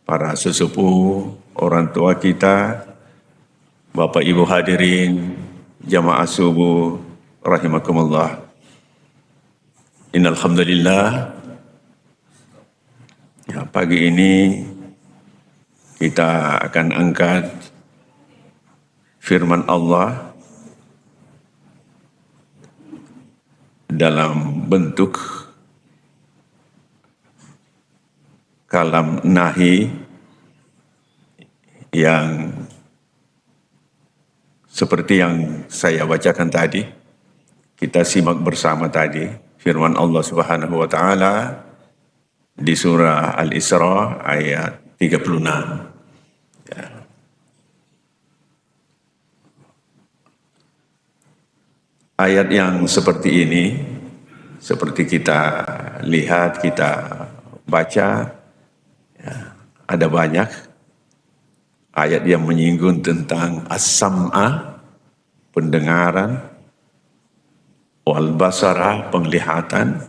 para sesepuh, orang tua kita, Bapak Ibu hadirin, jamaah subuh, rahimakumullah. Innal hamdalillah, ya, pagi ini kita akan angkat firman Allah dalam bentuk kalam nahi yang seperti yang saya bacakan tadi. Kita simak bersama tadi firman Allah Subhanahu wa taala di surah Al-Isra ayat 36. Ya. Ayat yang seperti ini, seperti kita lihat, kita baca, ya, ada banyak ayat yang menyinggung tentang as-sam'a, pendengaran, wal basara, penglihatan,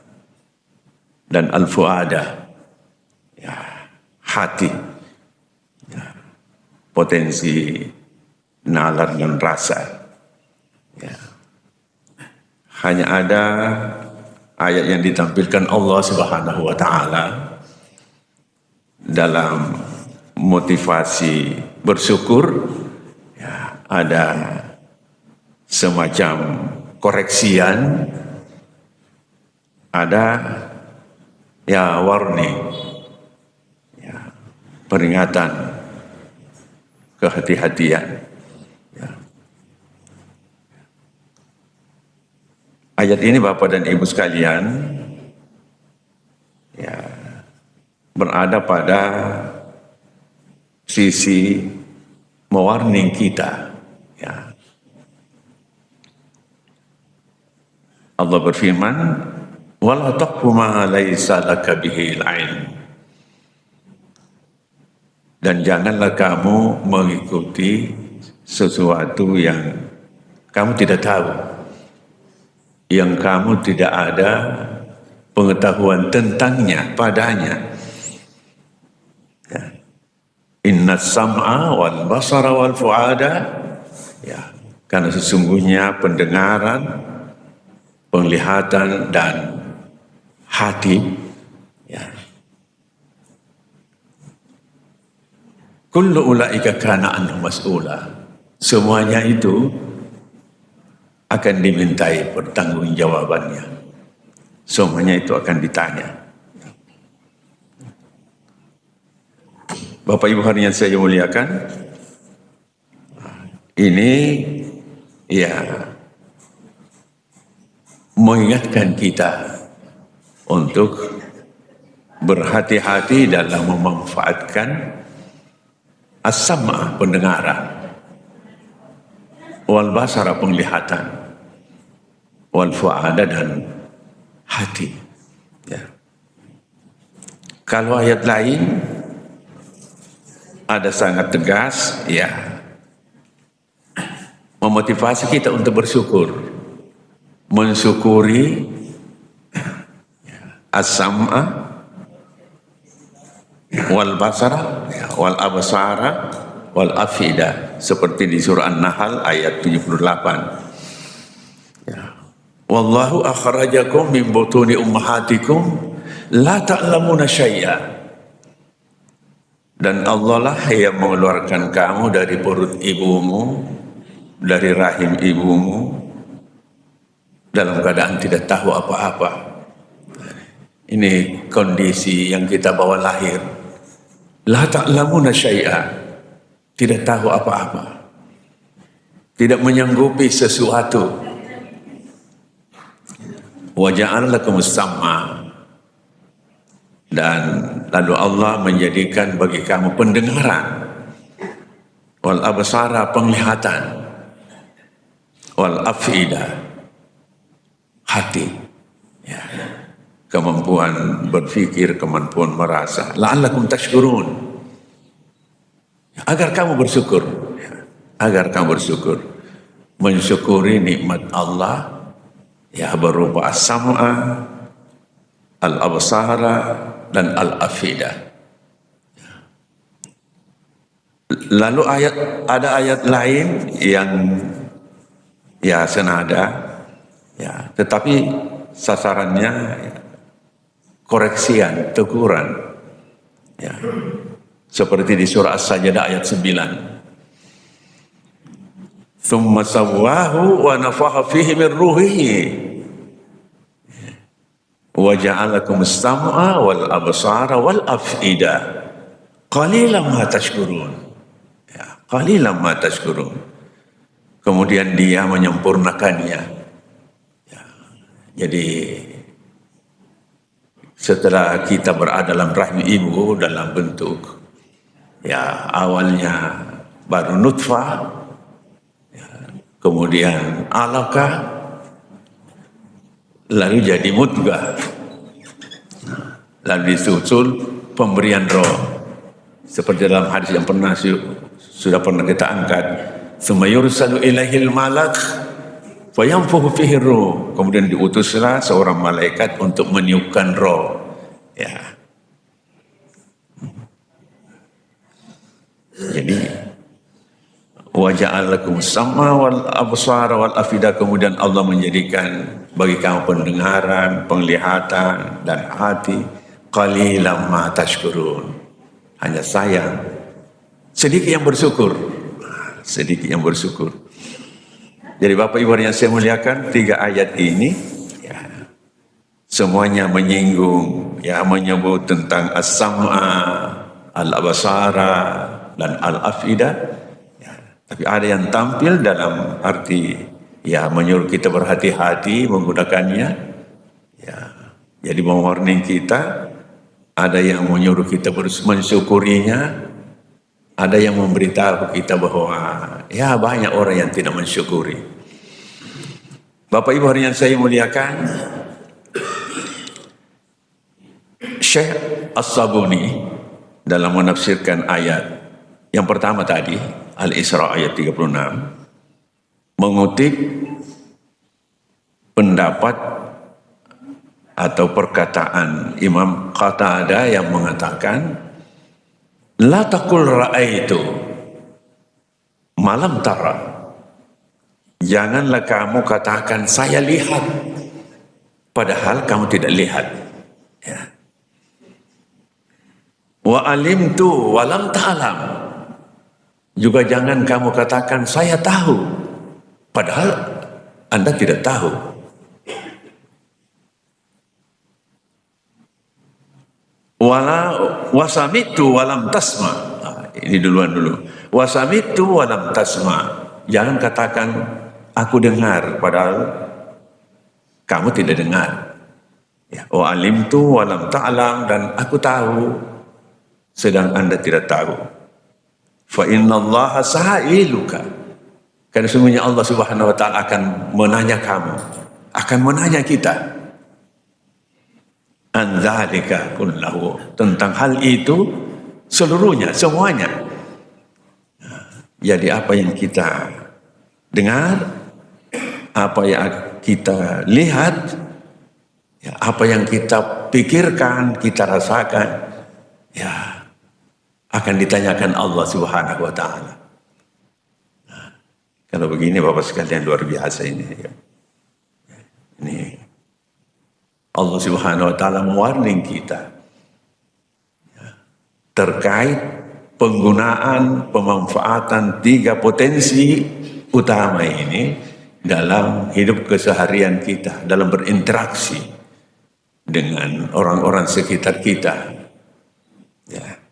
dan al-fu'ada, ya, hati, ya, potensi nalar dan rasa. Ya. Hanya ada ayat yang ditampilkan Allah Subhanahu wa taala dalam motivasi bersyukur, ya, ada semacam koreksian, ada ya warning, ya, peringatan, kehati-hatian. Ya. Ayat ini Bapak dan Ibu sekalian, ya, berada pada sisi mewarning kita, ya. Allah berfirman, wala taqfu ma laysa laka bihi ilm. Dan janganlah kamu mengikuti sesuatu yang kamu tidak tahu, yang kamu tidak ada pengetahuan tentangnya, padanya. Ya. Inna sam'a wal basara wal fu'ada, ya, karena sesungguhnya pendengaran, penglihatan, dan hati, ya, kullu ulaika kana anhu mas'ula, semuanya itu akan dimintai pertanggungjawabannya, semuanya itu akan ditanya. Bapak Ibu hadirin yang saya muliakan, ini ya mengingatkan kita untuk berhati-hati dalam memanfaatkan as-sam'a, pendengaran, wal basara, penglihatan, wal fu'ada, dan hati. Ya. Kalau ayat lain ada sangat tegas, ya, memotivasi kita untuk bersyukur, mensyukuri as-sam'a wal basara, ya, wal absara wal afida, seperti di surah An-Nahl ayat 78. Ya. Wallahu akhrajakum min butuni ummahatikum la ta'lamuna syai'a. Dan Allah lah yang mengeluarkan kamu dari perut ibumu, dari rahim ibumu, dalam keadaan tidak tahu apa-apa. Ini kondisi yang kita bawa lahir. La ta'lamuna syai'a, tidak tahu apa-apa, tidak menyanggupi sesuatu. Wa ja'ala lakumus sam'a, dan lalu Allah menjadikan bagi kamu pendengaran, wal absara, penglihatan, wal afida, hati, ya, kemampuan berpikir, kemampuan merasa, la'allakum tashkurun, agar kamu bersyukur, ya, agar kamu bersyukur, mensyukuri nikmat Allah, ya, berupa as-sam'a, al-absara, dan al-afida, Lalu ada ayat lain yang ya senada, ya, tetapi sasarannya ya, koreksian, teguran, ya, seperti di surah As-Sajdah ayat 9. Tsumma sawwahu wa nafakha fihi min ruhihi wa ja'alakum as-sam'a wal absara wal af'ida qalilan ma tashkurun. Ya, qalilan ma tashkurun. Kemudian dia menyempurnakannya. Ya, jadi setelah kita berada dalam rahim ibu dalam bentuk ya awalnya baru nutfah, kemudian alaqah, lalu jadi mudghah, lalu disusul pemberian roh, seperti dalam hadis yang sudah pernah kita angkat, tsumma yursalu ilaihil malak fayanfukhu fihi ruh, kemudian diutuslah seorang malaikat untuk meniupkan roh, ya. Jadi wa ja'alakum sam'a wal absara wal afida, kemudian Allah menjadikan bagi kamu pendengaran, penglihatan dan hati. Qalilan ma tashkurun, hanya sayang sedikit yang bersyukur, sedikit yang bersyukur. Jadi Bapak Ibu yang saya muliakan, 3 ayat ini ya, semuanya menyinggung, ya, menyebut tentang as-sam'a, al-absara dan al-afida. Tapi ada yang tampil dalam arti ya menyuruh kita berhati-hati menggunakannya, ya, jadi mewarning kita. Ada yang menyuruh kita mensyukurinya, ada yang memberitahu kita bahwa ya banyak orang yang tidak mensyukuri. Bapak Ibu yang saya muliakan, Syekh As-Sabuni dalam menafsirkan ayat yang pertama tadi, Al-Isra ayat 36, mengutip pendapat atau perkataan Imam Qatadah yang mengatakan, la taqul ra'aitu malam tara, janganlah kamu katakan saya lihat padahal kamu tidak lihat, ya. Wa alimtu walam ta'lam, juga jangan kamu katakan saya tahu padahal Anda tidak tahu. Wala wasamitu walam tasma, ini dulu. Wasamitu walam tasma, jangan katakan aku dengar padahal kamu tidak dengar. Ya, wa alimtu walam ta'lam, dan aku tahu sedang Anda tidak tahu. Fa innallaha sa'iluka, karena sesungguhnya Allah Subhanahu wa taala akan menanya kamu, akan menanya kita, an dzalika kullahu, tentang hal itu seluruhnya, semuanya. Jadi apa yang kita dengar, apa yang kita lihat, ya, apa yang kita pikirkan, kita rasakan, ya, akan ditanyakan Allah Subhanahu wa taala. Nah, kalau begini Bapak sekalian, luar biasa ini. Ya. Ini Allah Subhanahu wa taala mewarning kita, ya, terkait penggunaan, pemanfaatan 3 potensi utama ini dalam hidup keseharian kita, dalam berinteraksi dengan orang-orang sekitar kita. Ya.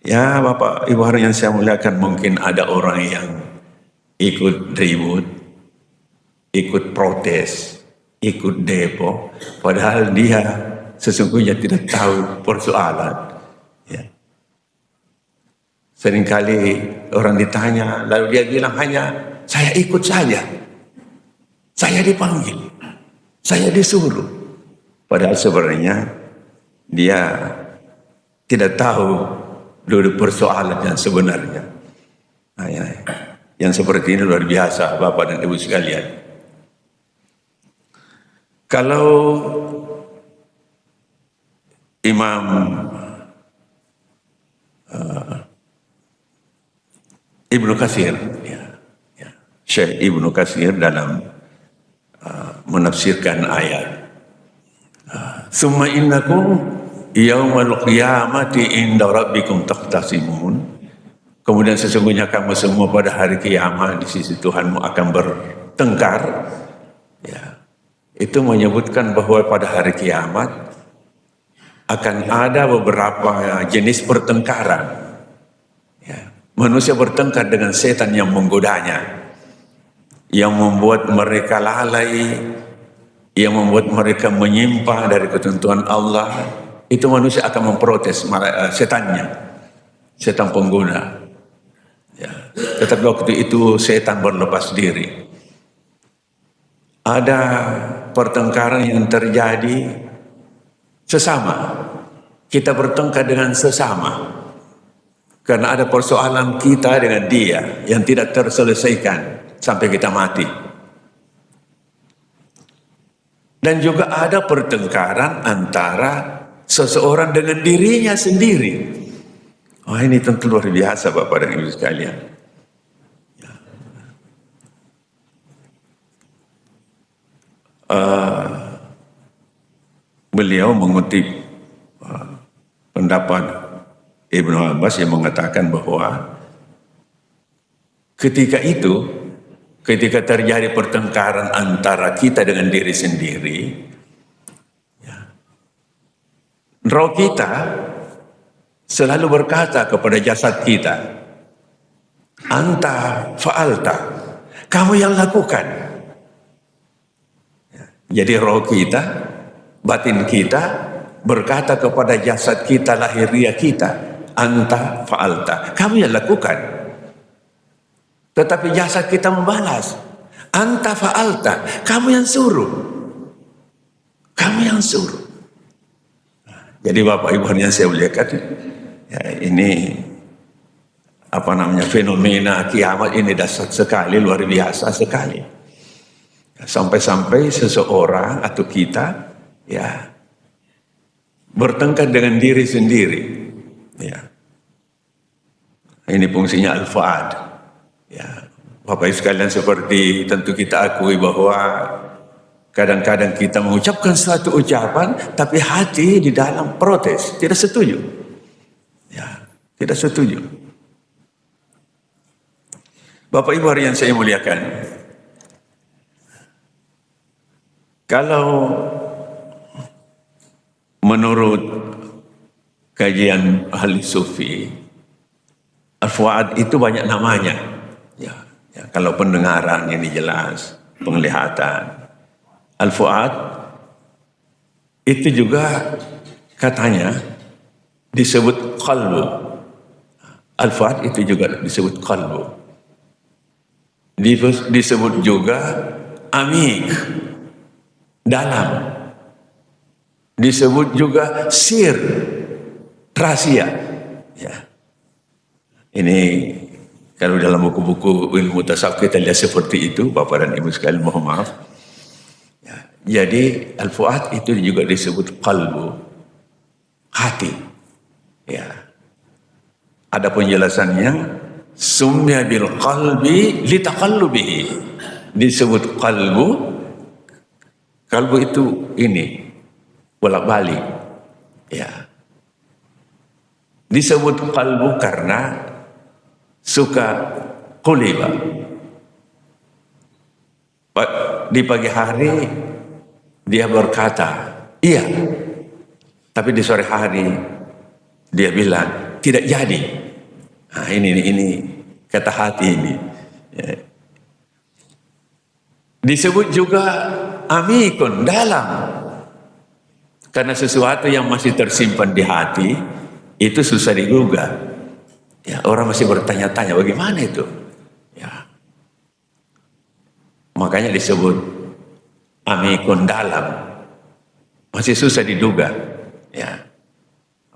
Ya Bapak Ibu yang saya muliakan, mungkin ada orang yang ikut ribut, ikut protes, ikut depo, padahal dia sesungguhnya tidak tahu persoalan. Ya. Seringkali orang ditanya, lalu dia bilang hanya saya ikut saja, saya dipanggil, saya disuruh, padahal sebenarnya dia tidak tahu duduk persoalan yang sebenarnya. Nah, ya. Yang seperti ini luar biasa Bapak dan Ibu sekalian. Kalau Imam Ibnu Katsir, Syekh Ibnu Katsir dalam menafsirkan ayat. Summa innakum yaumal qiyamati inda rabbikum taqtasimun. Kemudian sesungguhnya kamu semua pada hari kiamat di sisi Tuhanmu akan bertengkar. Ya. Itu menyebutkan bahwa pada hari kiamat akan ada beberapa jenis pertengkaran. Ya. Manusia bertengkar dengan setan yang menggodanya, yang membuat mereka lalai, yang membuat mereka menyimpang dari ketentuan Allah. Itu manusia akan memprotes setannya, setan pengguna. Ya. Tetapi waktu itu setan berlepas diri. Ada pertengkaran yang terjadi sesama. Kita bertengkar dengan sesama. Karena ada persoalan kita dengan dia yang tidak terselesaikan sampai kita mati. Dan juga ada pertengkaran antara seseorang dengan dirinya sendiri. Oh, ini tentu luar biasa Bapak dan Ibu sekalian. Beliau mengutip pendapat Ibnu Abbas yang mengatakan bahwa ketika terjadi pertengkaran antara kita dengan diri sendiri, roh kita selalu berkata kepada jasad kita, anta fa'alta, kamu yang lakukan. Jadi roh kita, batin kita berkata kepada jasad kita, lahiriah kita, anta fa'alta, kamu yang lakukan. Tetapi jasad kita membalas, anta fa'alta, kamu yang suruh. Kamu yang suruh. Jadi Bapak Ibu yang saya muliakan, ya, ini fenomena kiamat ini dahsyat sekali, luar biasa sekali. Sampai-sampai seseorang atau kita ya bertengkar dengan diri sendiri. Ya. Ini fungsinya al-fuad. Ya. Bapak Ibu sekalian, seperti tentu kita akui bahwa kadang-kadang kita mengucapkan suatu ucapan, tapi hati di dalam protes, tidak setuju. Ya, tidak setuju. Bapak Ibu yang saya muliakan, kalau menurut kajian ahli sufi, al-fuad itu banyak namanya. Ya, kalau pendengaran ini jelas, penglihatan. Al-fuad itu juga katanya disebut qalbu. Al-fuad itu juga disebut qalbu. Disebut juga amik, dalam. Disebut juga sir, rahasia. Ya. Ini kalau dalam buku-buku ilmu tasawuf kita lihat seperti itu, Bapak dan Ibu sekalian, mohon maaf. Jadi al-fuad itu juga disebut qalbu, hati. Ya. Ada penjelasannya, sumya bil qalbi litaqallubihi. Disebut qalbu, kalbu itu ini bolak-balik. Ya. Disebut qalbu karena suka quliba. Di pagi hari dia berkata, iya. Tapi di sore hari dia bilang, tidak jadi. Nah, ini kata hati ini. Ya. Disebut juga amikun, dalam. Karena sesuatu yang masih tersimpan di hati, itu susah digugah. Ya, orang masih bertanya-tanya, bagaimana itu? Ya. Makanya disebut amikun, dalam, masih susah diduga. Ya,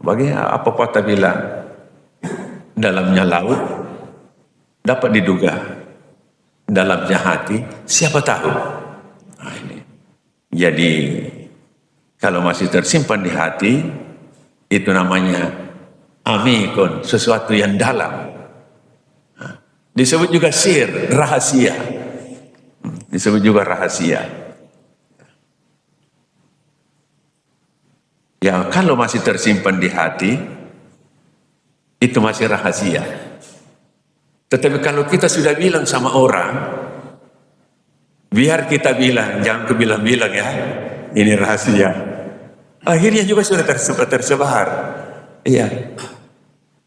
bagi apa patah bilang dalamnya laut dapat diduga, dalamnya hati siapa tahu. Nah, ini jadi kalau masih tersimpan di hati itu namanya amikun, sesuatu yang dalam. Nah, Disebut juga sir, rahasia. Disebut juga rahasia. Ya, kalau masih tersimpan di hati, itu masih rahasia. Tetapi kalau kita sudah bilang sama orang, biar kita bilang, jangan kebilang-bilang ya, ini rahasia. Akhirnya juga sudah tersebar. Iya.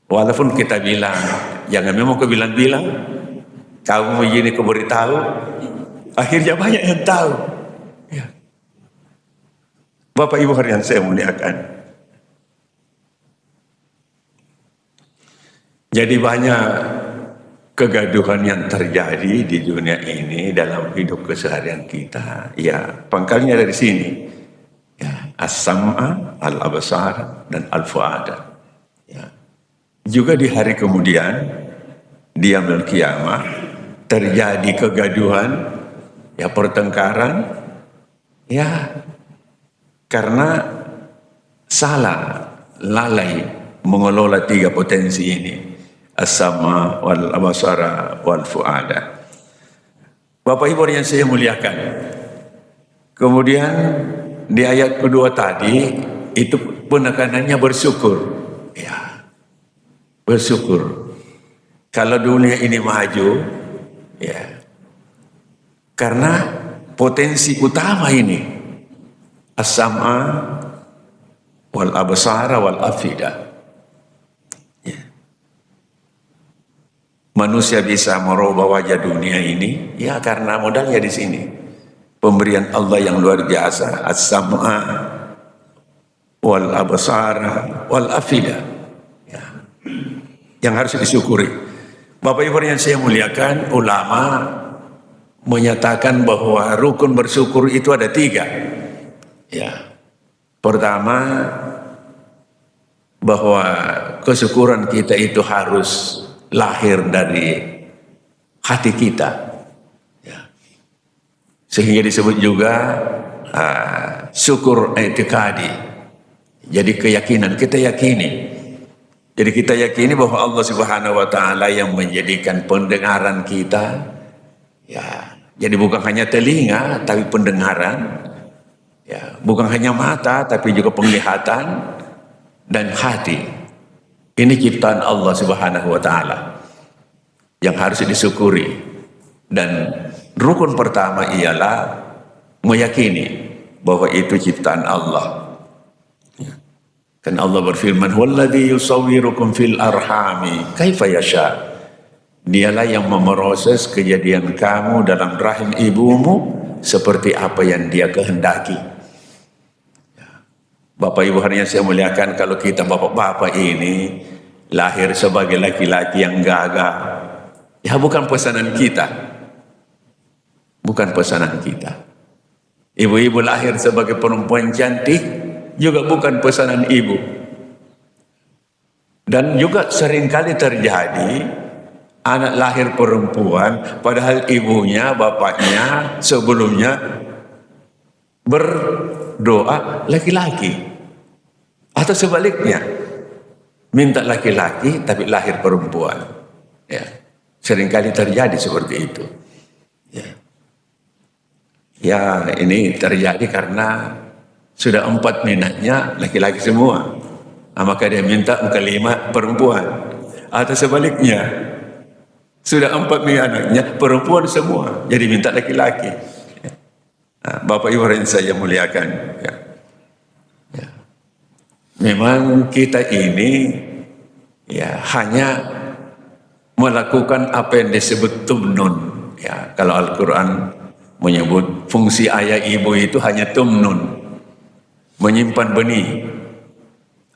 Walaupun kita bilang, jangan memang kebilang-bilang, kamu begini kau beritahu, akhirnya banyak yang tahu. Ya. Bapak Ibu yang saya muliakan. Jadi banyak kegaduhan yang terjadi di dunia ini dalam hidup keseharian kita. Ya, pangkalnya dari sini. Ya, as-sam'a, al-absar, dan al-fu'ada. Ya. Juga di hari kemudian, di yaumul kiamah, terjadi kegaduhan, ya pertengkaran, ya karena salah, lalai mengelola 3 potensi ini, as-sama wal absara wal fuada. Bapak Ibu yang saya muliakan, kemudian di ayat kedua tadi itu penekanannya bersyukur, ya bersyukur. Kalau dunia ini maju, ya karena potensi utama ini, as-sam'a wal absara wal afida. Ya. Manusia bisa merubah wajah dunia ini, ya karena modalnya di sini. Pemberian Allah yang luar biasa, as-sam'a wal absara wal afida. Ya. Yang harus disyukuri. Bapak Ibu yang saya muliakan, ulama menyatakan bahwa rukun bersyukur itu ada 3. Ya. Pertama, bahwa kesyukuran kita itu harus lahir dari hati kita. Ya. Sehingga disebut juga syukur i'tiqadi. Jadi keyakinan, kita yakini. Jadi kita yakini bahwa Allah Subhanahu wa taala yang menjadikan pendengaran kita, ya, jadi bukan hanya telinga tapi pendengaran, ya, bukan hanya mata tapi juga penglihatan dan hati. Ini ciptaan Allah Subhanahu wa taala yang harus disyukuri. Dan rukun pertama ialah meyakini bahwa itu ciptaan Allah. Kan Allah berfirman, "Walladzi yusawwirukum fil arhami kaifa yasha." Dialah yang memproses kejadian kamu dalam rahim ibumu seperti apa yang Dia kehendaki. Bapak Ibu yang saya muliakan, kalau kita bapak-bapak ini lahir sebagai laki-laki yang gagah, ya bukan pesanan kita. Bukan pesanan kita. Ibu-ibu lahir sebagai perempuan cantik, juga bukan pesanan ibu. Dan juga seringkali terjadi anak lahir perempuan padahal ibunya, bapaknya sebelumnya berdoa laki-laki, atau sebaliknya minta laki-laki tapi lahir perempuan. Ya, seringkali terjadi seperti itu. Ya, ini terjadi karena sudah 4 minatnya laki-laki semua, maka dia minta 5 perempuan. Atau sebaliknya, sudah 4 minatnya perempuan semua, jadi minta laki-laki. Bapak Ibu yang saya muliakan, ya. Ya. Memang kita ini ya hanya melakukan apa yang disebut tumnun. Ya, kalau Al-Quran menyebut fungsi ayah ibu itu hanya tumnun, menyimpan benih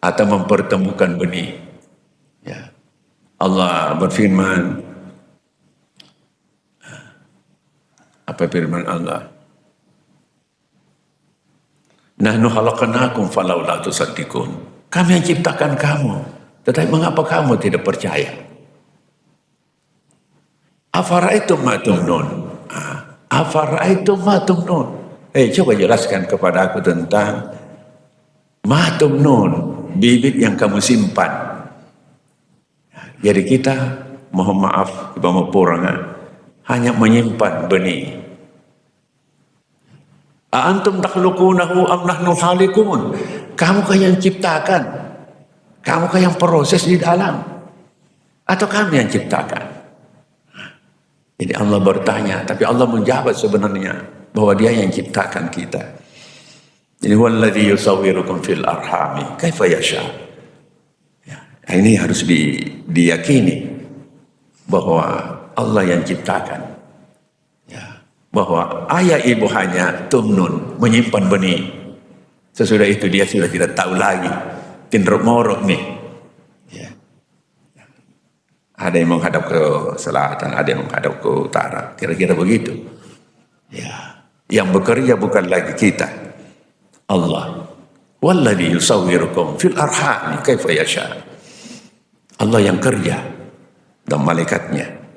atau mempertemukan benih. Ya. Allah berfirman, apa firman Allah? Nahnu khalaqnakum falaula tusaddiqun. Kami yang ciptakan kamu, tetapi mengapa kamu tidak percaya? Afara'aitum ma tumnun. Afara'aitum ma tumnun. Coba jelaskan kepada aku tentang ma tumnun, bibit yang kamu simpan. Jadi kita mohon maaf pemapurangan, hanya menyimpan benih. Antum takhluqunahu am nahnu khaliqun? Kamu kah yang ciptakan? Kamu kah yang proses di dalam? Atau kami yang ciptakan? Jadi Allah bertanya, tapi Allah menjawab sebenarnya bahwa Dia yang ciptakan kita. Jadi walladzi yusawwirukum fil arhami kaifa yasha. Ya, ini harus diyakini bahwa Allah yang ciptakan. Ya, bahwa ayah ibu hanya tumnun, menyimpan benih. Sesudah itu dia sudah tidak tahu lagi. Tindruk morok nih. Ya. Ada yang menghadap ke selatan, ada yang menghadap ke utara. Kira-kira begitu. Ya. Yang bekerja bukan lagi kita. Allah. Walladzi yusawwirukum fil arhami kaifa yasha. Allah yang kerja dan malaikatnya.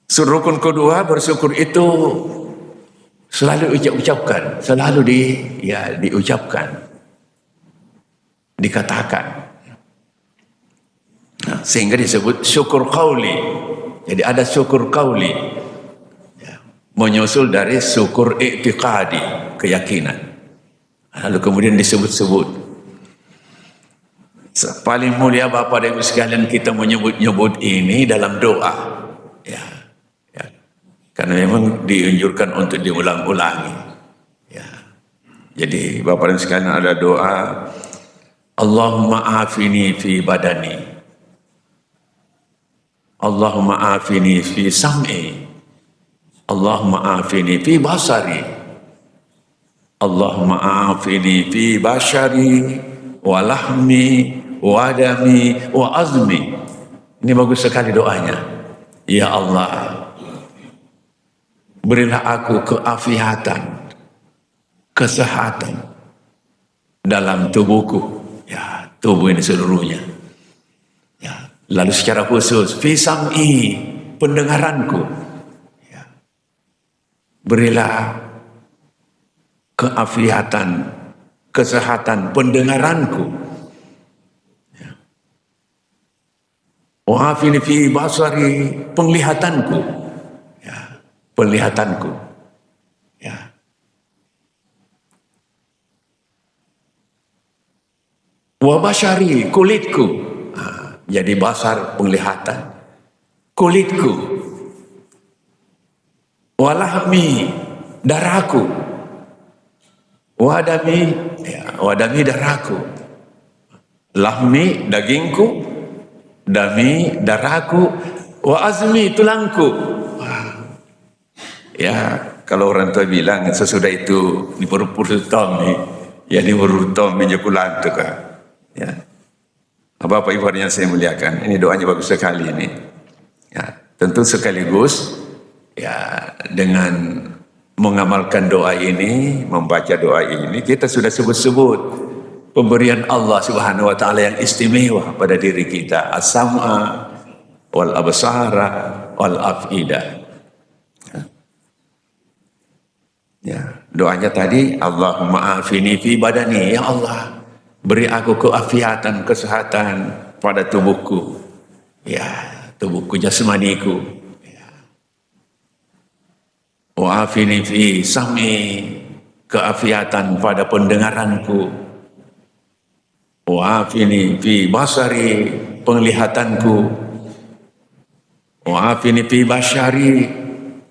Rukun kedua, bersyukur itu selalu ucapkan, selalu diucapkan, dikatakan. Nah, sehingga disebut syukur qauli. Jadi ada syukur qauli, ya, menyusul dari syukur i'tiqadi, keyakinan. Lalu kemudian disebut-sebut. Paling mulia Bapak dan Ibu sekalian, kita menyebut-nyebut ini dalam doa. Ya. Karena memang dianjurkan untuk diulang-ulangi. Ya. Jadi Bapak dan sekalian ada doa, Allahumma afini fi badani, Allahumma afini fi sam'i, Allahumma afini fi basari, Allahumma afini fi bashari wa lahmi wa dami wa azmi. Ini bagus sekali doanya. Ya Allah, berilah aku keafiatan, kesehatan dalam tubuhku, ya, tubuh ini seluruhnya. Ya, lalu secara khusus fi sam'i, pendengaranku, ya, berilah keafiatan, kesehatan pendengaranku. Ya. Wa afini fi basari, penglihatanku, ya, penglihatanku, ya. Wa basyari, kulitku. Nah, jadi basar penglihatan, kulitku. Wa lahmi, darahku. Wa dami, ya, wa dami, darahku. Lahmi, dagingku. Dami, darahku. Wa azmi, tulangku. Ya, kalau orang tua bilang sesudah itu di perut tom nih, ya di perut tom menjekulan tuh kan. Ya, Bapak Ibu yang saya muliakan, ini doanya bagus sekali ini. Ya, tentu sekaligus ya dengan mengamalkan doa ini, membaca doa ini, kita sudah sebut-sebut pemberian Allah Subhanahu wa taala yang istimewa pada diri kita, as-sam'a wal absara wal af'idah. Ya, doanya tadi Allahumma afini fi badani, ya Allah, beri aku keafiatan, kesehatan pada tubuhku. Ya, tubuhku jasmaniku. Ya. Wa afini fi sam'i, keafiatan pada pendengaranku. Wa afini fi basari, penglihatanku. Wa afini fi basyari,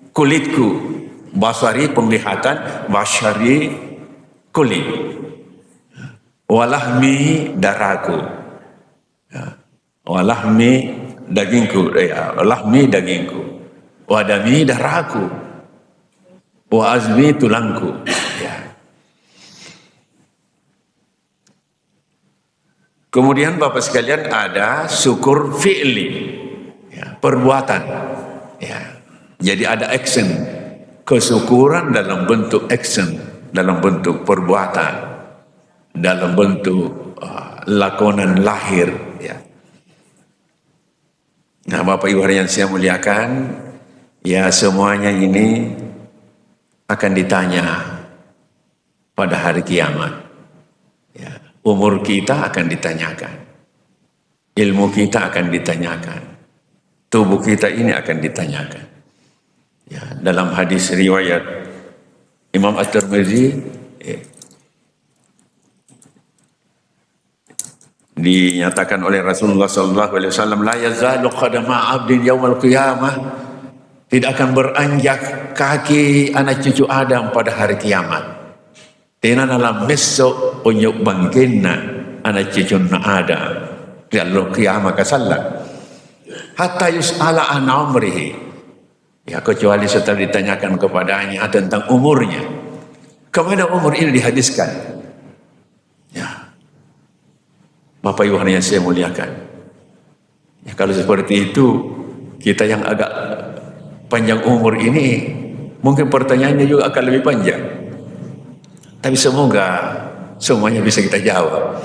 kulitku. Basari penglihatan, basyari kulit. Walahmi, darahku. Ya. Walahmi, dagingku. Ya. Walahmi, dagingku. Wadami, darahku. Wa azmi, tulangku. Ya. Kemudian Bapak sekalian ada syukur fi'li, ya, perbuatan. Ya. Jadi ada action. Kesyukuran dalam bentuk action, dalam bentuk perbuatan, dalam bentuk lakonan lahir. Ya. Nah, Bapak Ibu yang saya muliakan, ya semuanya ini akan ditanya pada hari kiamat. Ya. Umur kita akan ditanyakan, ilmu kita akan ditanyakan, tubuh kita ini akan ditanyakan. Ya, dalam hadis riwayat Imam At-Tirmidzi dinyatakan oleh Rasulullah SAW, la yazalu qadama 'abdin yaumal qiyamah, tidak akan beranjak kaki anak cucu Adam pada hari kiamat. Tena dalam besok unyuk bangkina anak cucu Adam kalau kiamat kasallah hatta yus'ala an umrihi, ya kecuali setelah ditanyakan kepadanya tentang umurnya. Kemana umur ini dihadiskan? Ya, Bapak Ibu yang saya muliakan, ya, kalau seperti itu kita yang agak panjang umur ini mungkin pertanyaannya juga akan lebih panjang, tapi semoga semuanya bisa kita jawab.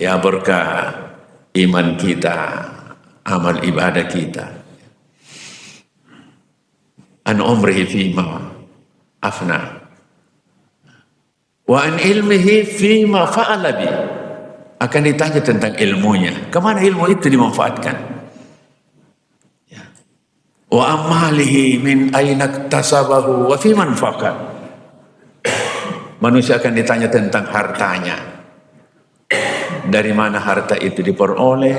Ya berkah iman kita, amal ibadah kita. An umrihi fima afna wa an ilmihi fima fa'ala bi, akan ditanya tentang ilmunya, kemana ilmu itu dimanfaatkan. Ya. Wa amalihi min aina iktasabahu wa fi man faqad, manusia akan ditanya tentang hartanya, dari mana harta itu diperoleh,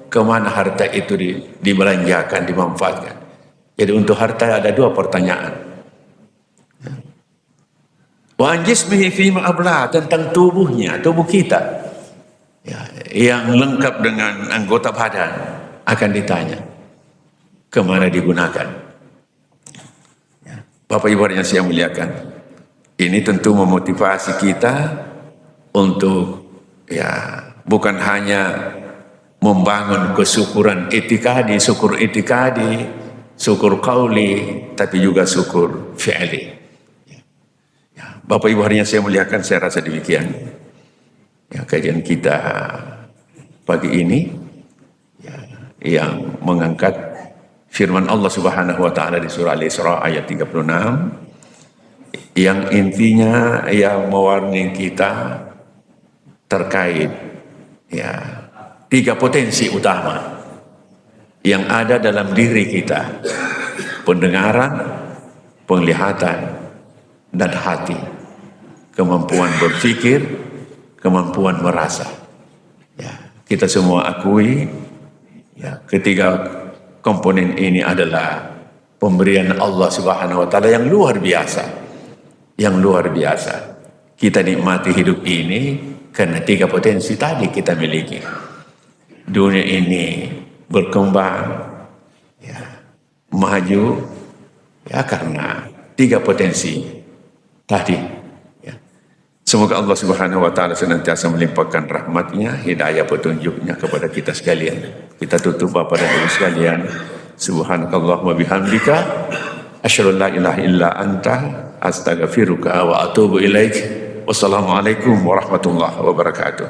kemana harta itu dibelanjakan, dimanfaatkan. Jadi untuk harta ada dua pertanyaan. Wa an jismihi fima abla, tentang tubuhnya, tubuh kita, ya, yang lengkap dengan anggota badan akan ditanya kemana digunakan. Ya. Bapak Ibu yang saya muliakan, ini tentu memotivasi kita untuk ya bukan hanya membangun kesyukuran itikadi, syukur itikadi, syukur qauli, tapi juga syukur fi'li. Ya, Bapak Ibu yang saya muliakan, saya rasa demikian. Ya, kajian kita pagi ini ya, yang mengangkat firman Allah Subhanahu wa taala di surah Al-Isra ayat 36 yang intinya yang mewarnai kita terkait ya 3 potensi utama yang ada dalam diri kita: pendengaran, penglihatan, dan hati. Kemampuan berpikir, kemampuan merasa. Ya, kita semua akui ya, ketiga komponen ini adalah pemberian Allah Subhanahu wa taala yang luar biasa. Yang luar biasa. Kita nikmati hidup ini karena 3 potensi tadi kita miliki. Dunia ini berkembang, ya, maju, ya karena 3 potensi tadi. Semoga Allah Subhanahu wa taala senantiasa melimpahkan rahmatnya, hidayah petunjuknya kepada kita sekalian. Kita tutup Bapak dan Ibu sekalian. Subhanakallahumma bihamdika asyhadu an la ilaha illa anta astaghfiruka wa atubu ilaik. Wassalamualaikum warahmatullahi wabarakatuh.